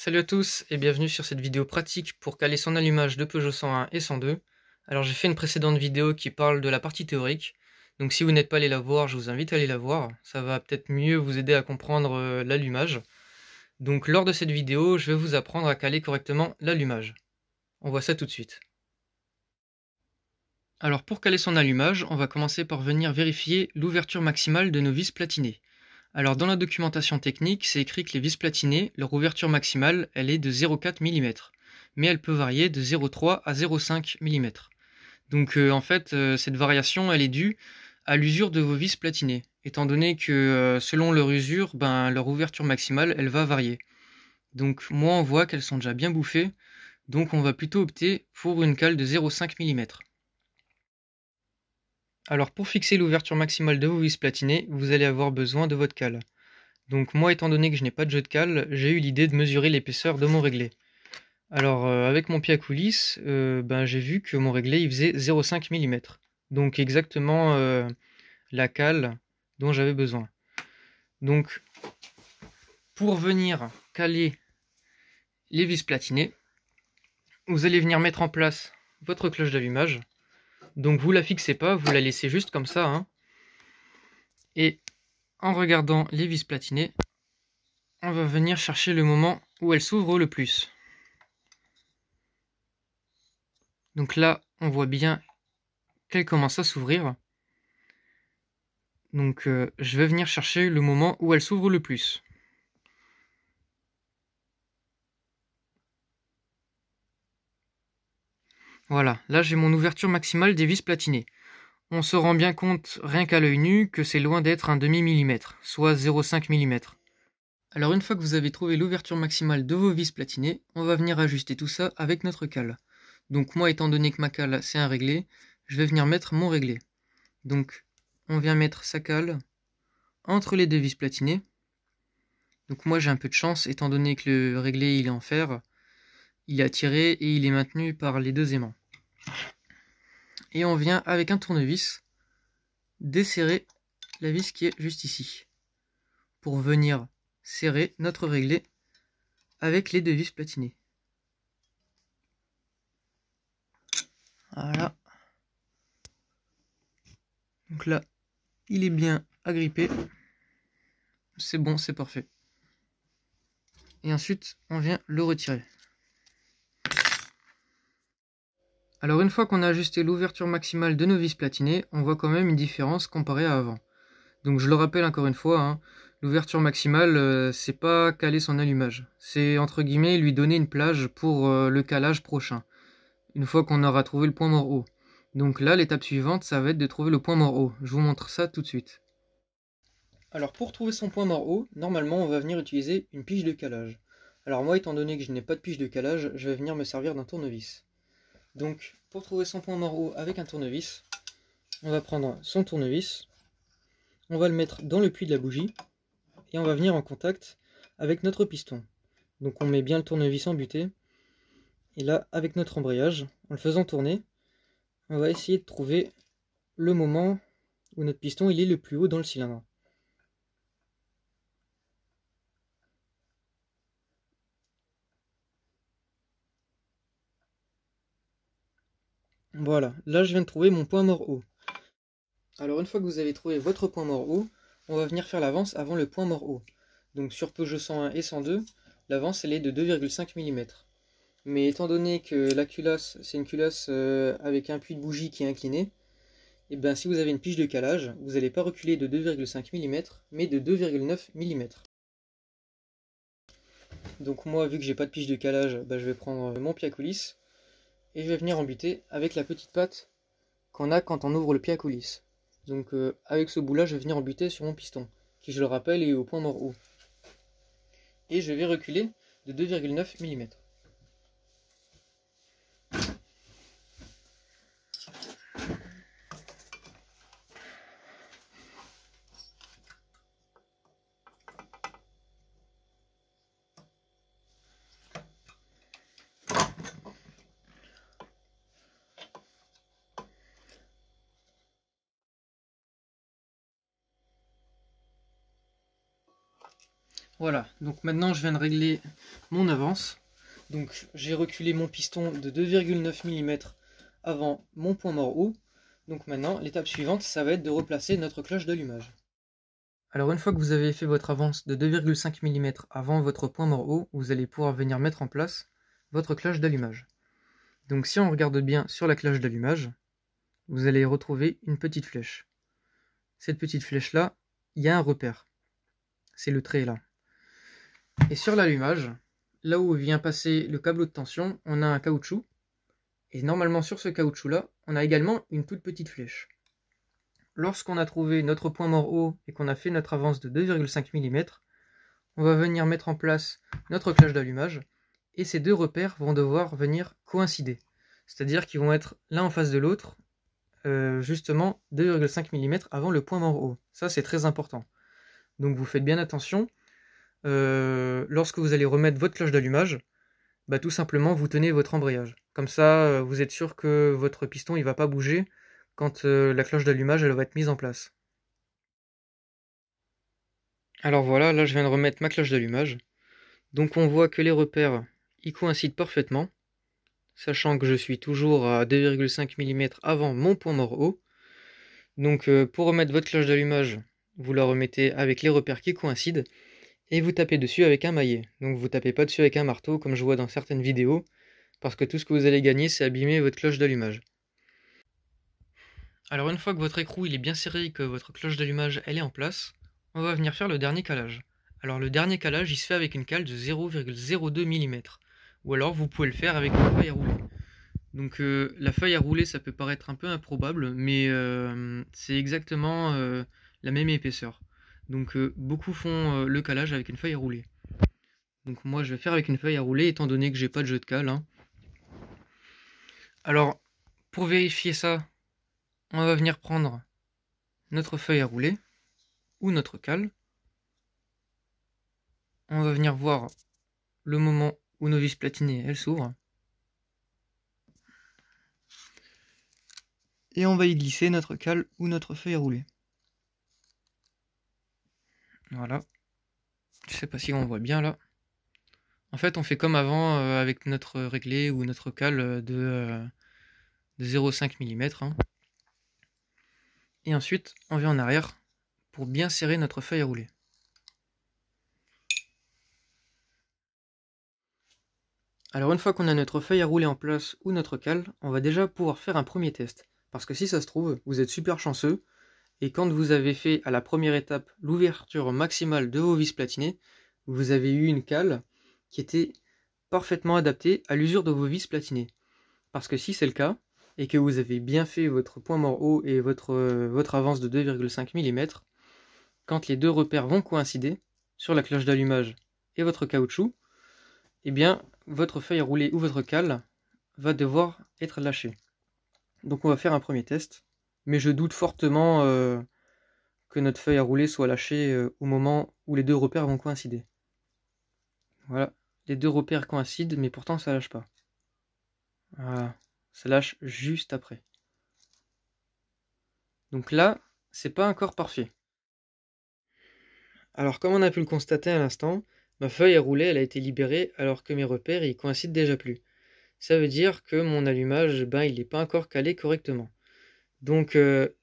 Salut à tous et bienvenue sur cette vidéo pratique pour caler son allumage de Peugeot 101 et 102. Alors j'ai fait une précédente vidéo qui parle de la partie théorique, donc si vous n'êtes pas allé la voir, je vous invite à aller la voir, ça va peut-être mieux vous aider à comprendre l'allumage. Donc lors de cette vidéo, je vais vous apprendre à caler correctement l'allumage. On voit ça tout de suite. Alors pour caler son allumage, on va commencer par venir vérifier l'ouverture maximale de nos vis platinées. Alors dans la documentation technique, c'est écrit que les vis platinées, leur ouverture maximale, elle est de 0,4 mm. Mais elle peut varier de 0,3 à 0,5 mm. Donc en fait, cette variation, elle est due à l'usure de vos vis platinées. Étant donné que selon leur usure, leur ouverture maximale, elle va varier. Donc moi, on voit qu'elles sont déjà bien bouffées. Donc on va plutôt opter pour une cale de 0,5 mm. Alors pour fixer l'ouverture maximale de vos vis platinées, vous allez avoir besoin de votre cale. Donc moi, étant donné que je n'ai pas de jeu de cale, j'ai eu l'idée de mesurer l'épaisseur de mon réglé. Alors avec mon pied à coulisse, j'ai vu que mon réglé il faisait 0,5 mm. Donc exactement la cale dont j'avais besoin. Donc pour venir caler les vis platinées, vous allez venir mettre en place votre cloche d'allumage. Donc vous la fixez pas, vous la laissez juste comme ça, hein. Et en regardant les vis platinées, on va venir chercher le moment où elles s'ouvrent le plus. Donc là, on voit bien qu'elle commence à s'ouvrir. Donc je vais venir chercher le moment où elle s'ouvre le plus. Voilà, là j'ai mon ouverture maximale des vis platinées. On se rend bien compte, rien qu'à l'œil nu, que c'est loin d'être un demi-millimètre, soit 0,5 mm. Alors une fois que vous avez trouvé l'ouverture maximale de vos vis platinées, on va venir ajuster tout ça avec notre cale. Donc moi, étant donné que ma cale c'est un réglé, je vais venir mettre mon réglé. Donc on vient mettre sa cale entre les deux vis platinées. Donc moi j'ai un peu de chance, étant donné que le réglé il est en fer, il est attiré et il est maintenu par les deux aimants. Et on vient avec un tournevis desserrer la vis qui est juste ici, pour venir serrer notre réglé avec les deux vis platinées. Voilà. Donc là, il est bien agrippé. C'est bon, c'est parfait. Et ensuite, on vient le retirer. Alors une fois qu'on a ajusté l'ouverture maximale de nos vis platinées, on voit quand même une différence comparée à avant. Donc je le rappelle encore une fois, hein, l'ouverture maximale, c'est pas caler son allumage. C'est entre guillemets lui donner une plage pour le calage prochain, une fois qu'on aura trouvé le point mort haut. Donc là, l'étape suivante, ça va être de trouver le point mort haut. Je vous montre ça tout de suite. Alors pour trouver son point mort haut, normalement on va venir utiliser une pige de calage. Alors moi, étant donné que je n'ai pas de pige de calage, je vais venir me servir d'un tournevis. Donc pour trouver son point mort haut avec un tournevis, on va prendre son tournevis, on va le mettre dans le puits de la bougie, et on va venir en contact avec notre piston. Donc on met bien le tournevis en butée, et là avec notre embrayage, en le faisant tourner, on va essayer de trouver le moment où notre piston il est le plus haut dans le cylindre. Voilà, là je viens de trouver mon point mort haut. Alors une fois que vous avez trouvé votre point mort haut, on va venir faire l'avance avant le point mort haut. Donc sur Peugeot 101 et 102, l'avance elle est de 2,5 mm. Mais étant donné que la culasse, c'est une culasse avec un puits de bougie qui est incliné, et bien si vous avez une pige de calage, vous n'allez pas reculer de 2,5 mm, mais de 2,9 mm. Donc moi, vu que j'ai pas de pige de calage, je vais prendre mon pied à coulisse, et je vais venir embuter avec la petite patte qu'on a quand on ouvre le pied à coulisse. Donc avec ce bout là, je vais venir embuter sur mon piston, qui je le rappelle est au point mort haut. Et je vais reculer de 2,9 mm. Voilà, donc maintenant je viens de régler mon avance. Donc j'ai reculé mon piston de 2,9 mm avant mon point mort haut. Donc maintenant, l'étape suivante, ça va être de replacer notre cloche d'allumage. Alors une fois que vous avez fait votre avance de 2,5 mm avant votre point mort haut, vous allez pouvoir venir mettre en place votre cloche d'allumage. Donc si on regarde bien sur la cloche d'allumage, vous allez retrouver une petite flèche. Cette petite flèche-là, il y a un repère. C'est le trait là. Et sur l'allumage, là où vient passer le câble de tension, on a un caoutchouc. Et normalement sur ce caoutchouc-là, on a également une toute petite flèche. Lorsqu'on a trouvé notre point mort haut et qu'on a fait notre avance de 2,5 mm, on va venir mettre en place notre cloche d'allumage et ces deux repères vont devoir venir coïncider. C'est-à-dire qu'ils vont être l'un en face de l'autre, justement 2,5 mm avant le point mort haut. Ça c'est très important. Donc vous faites bien attention. Lorsque vous allez remettre votre cloche d'allumage, bah, tout simplement vous tenez votre embrayage. Comme ça, vous êtes sûr que votre piston il va pas bouger quand la cloche d'allumage elle va être mise en place. Alors voilà, là je viens de remettre ma cloche d'allumage. Donc on voit que les repères ils coïncident parfaitement, sachant que je suis toujours à 2,5 mm avant mon point mort haut. Donc pour remettre votre cloche d'allumage, vous la remettez avec les repères qui coïncident et vous tapez dessus avec un maillet. Donc vous tapez pas dessus avec un marteau comme je vois dans certaines vidéos, parce que tout ce que vous allez gagner c'est abîmer votre cloche d'allumage. Alors une fois que votre écrou il est bien serré et que votre cloche d'allumage elle est en place, on va venir faire le dernier calage. Alors le dernier calage il se fait avec une cale de 0,02 mm, ou alors vous pouvez le faire avec une feuille à rouler. Donc la feuille à rouler ça peut paraître un peu improbable, mais c'est exactement la même épaisseur. Donc beaucoup font le calage avec une feuille à rouler. Donc moi je vais faire avec une feuille à rouler étant donné que j'ai pas de jeu de cale. Alors pour vérifier ça, on va venir prendre notre feuille à rouler ou notre cale. On va venir voir le moment où nos vis platinées elles s'ouvrent. Et on va y glisser notre cale ou notre feuille à rouler. Voilà. Je sais pas si on voit bien là. En fait on fait comme avant avec notre réglé ou notre cale de 0,5 mm. Et ensuite on vient en arrière pour bien serrer notre feuille à rouler. Alors une fois qu'on a notre feuille à rouler en place ou notre cale, on va déjà pouvoir faire un premier test. Parce que si ça se trouve, vous êtes super chanceux, et quand vous avez fait à la première étape l'ouverture maximale de vos vis platinées, vous avez eu une cale qui était parfaitement adaptée à l'usure de vos vis platinées. Parce que si c'est le cas, et que vous avez bien fait votre point mort haut et votre avance de 2,5 mm, quand les deux repères vont coïncider sur la cloche d'allumage et votre caoutchouc, eh bien votre feuille à rouler ou votre cale va devoir être lâchée. Donc on va faire un premier test, mais je doute fortement que notre feuille à rouler soit lâchée au moment où les deux repères vont coïncider. Voilà, les deux repères coïncident, mais pourtant ça lâche pas. Voilà, ça lâche juste après. Donc là, c'est pas encore parfait. Alors comme on a pu le constater à l'instant, ma feuille à rouler elle a été libérée alors que mes repères ils coïncident déjà plus. Ça veut dire que mon allumage, il n'est pas encore calé correctement. Donc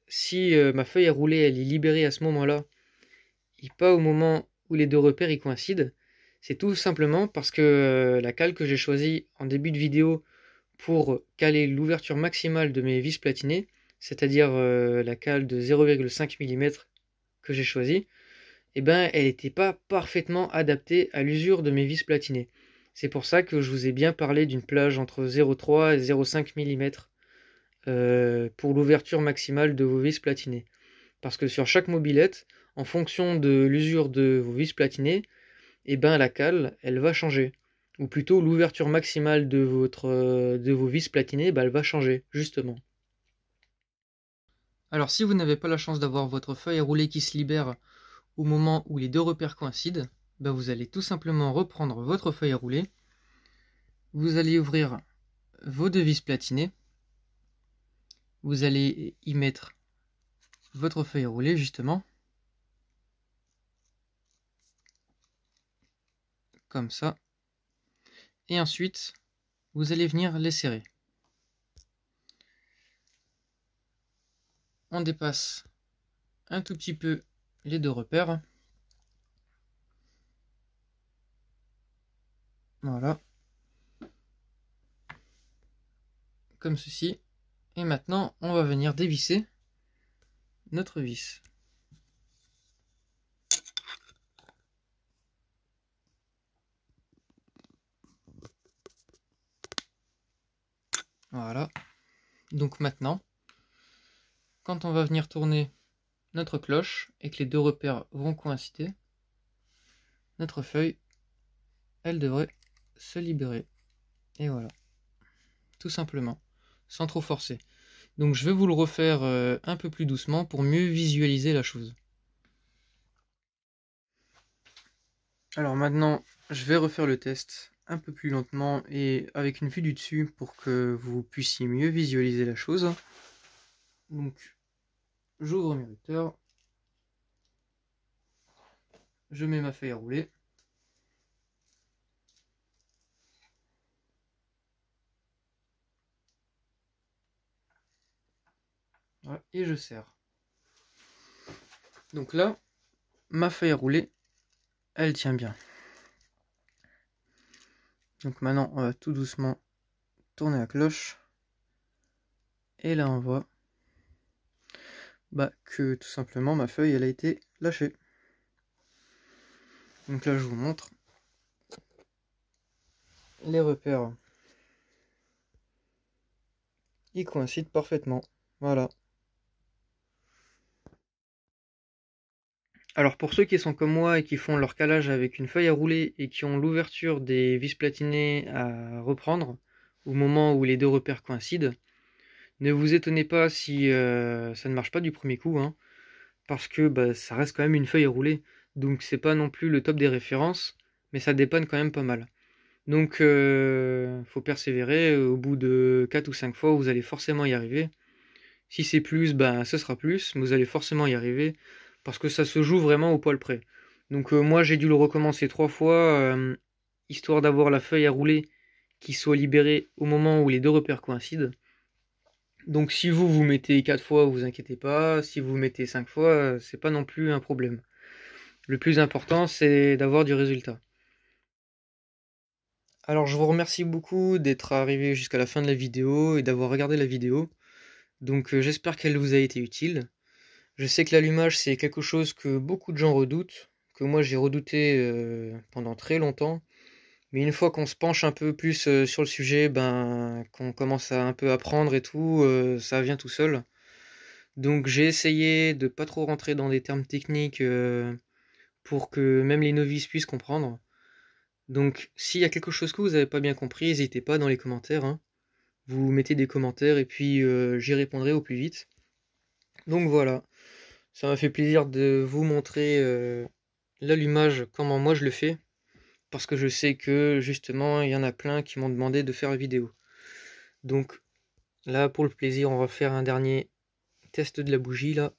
si ma feuille à rouler elle est libérée à ce moment-là, et pas au moment où les deux repères y coïncident, c'est tout simplement parce que la cale que j'ai choisie en début de vidéo pour caler l'ouverture maximale de mes vis platinées, c'est-à-dire la cale de 0,5 mm que j'ai choisie, elle n'était pas parfaitement adaptée à l'usure de mes vis platinées. C'est pour ça que je vous ai bien parlé d'une plage entre 0,3 et 0,5 mm pour l'ouverture maximale de vos vis platinées. Parce que sur chaque mobilette, en fonction de l'usure de vos vis platinées, la cale, elle va changer. Ou plutôt l'ouverture maximale de vos vis platinées, elle va changer, justement. Alors si vous n'avez pas la chance d'avoir votre feuille à rouler qui se libère au moment où les deux repères coïncident, vous allez tout simplement reprendre votre feuille à rouler, vous allez ouvrir vos deux vis platinées, vous allez y mettre votre feuille à rouler justement, comme ça. Et ensuite, vous allez venir les serrer. On dépasse un tout petit peu les deux repères. Voilà. Comme ceci. Et maintenant, on va venir dévisser notre vis. Voilà. Donc maintenant, quand on va venir tourner notre cloche et que les deux repères vont coïncider, notre feuille, elle devrait se libérer. Et voilà. Tout simplement. Sans trop forcer. Donc je vais vous le refaire un peu plus doucement pour mieux visualiser la chose. Alors maintenant, je vais refaire le test un peu plus lentement et avec une vue du dessus pour que vous puissiez mieux visualiser la chose. Donc, j'ouvre mes lecteurs. Je mets ma feuille à rouler. Voilà, et je serre. Donc là, ma feuille à rouler, elle tient bien. Donc maintenant, on va tout doucement tourner la cloche. Et là, on voit que tout simplement ma feuille, elle a été lâchée. Donc là, je vous montre les repères. Ils coïncident parfaitement. Voilà. Alors pour ceux qui sont comme moi et qui font leur calage avec une feuille à rouler et qui ont l'ouverture des vis platinées à reprendre au moment où les deux repères coïncident, ne vous étonnez pas si ça ne marche pas du premier coup, hein, parce que ça reste quand même une feuille à rouler, donc c'est pas non plus le top des références, mais ça dépanne quand même pas mal. Donc faut persévérer, au bout de 4 ou 5 fois vous allez forcément y arriver. Si c'est plus, ce sera plus, mais vous allez forcément y arriver, parce que ça se joue vraiment au poil près. Donc moi j'ai dû le recommencer 3 fois, histoire d'avoir la feuille à rouler qui soit libérée au moment où les deux repères coïncident. Donc si vous mettez 4 fois, vous inquiétez pas, si vous mettez 5 fois, c'est pas non plus un problème. Le plus important, c'est d'avoir du résultat. Alors je vous remercie beaucoup d'être arrivé jusqu'à la fin de la vidéo et d'avoir regardé la vidéo. Donc j'espère qu'elle vous a été utile. Je sais que l'allumage c'est quelque chose que beaucoup de gens redoutent, que moi j'ai redouté pendant très longtemps. Mais une fois qu'on se penche un peu plus sur le sujet, qu'on commence à un peu apprendre et tout, ça vient tout seul. Donc j'ai essayé de pas trop rentrer dans des termes techniques pour que même les novices puissent comprendre. Donc s'il y a quelque chose que vous n'avez pas bien compris, n'hésitez pas dans les commentaires, hein. Vous mettez des commentaires et puis j'y répondrai au plus vite. Donc voilà, ça m'a fait plaisir de vous montrer l'allumage, comment moi je le fais, parce que je sais que justement il y en a plein qui m'ont demandé de faire la vidéo. Donc là pour le plaisir, on va faire un dernier test de la bougie là.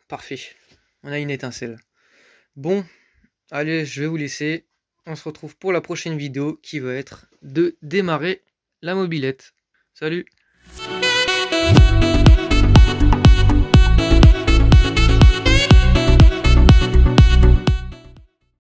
Parfait, on a une étincelle. Bon, allez, je vais vous laisser. On se retrouve pour la prochaine vidéo qui va être de démarrer la mobilette. Salut!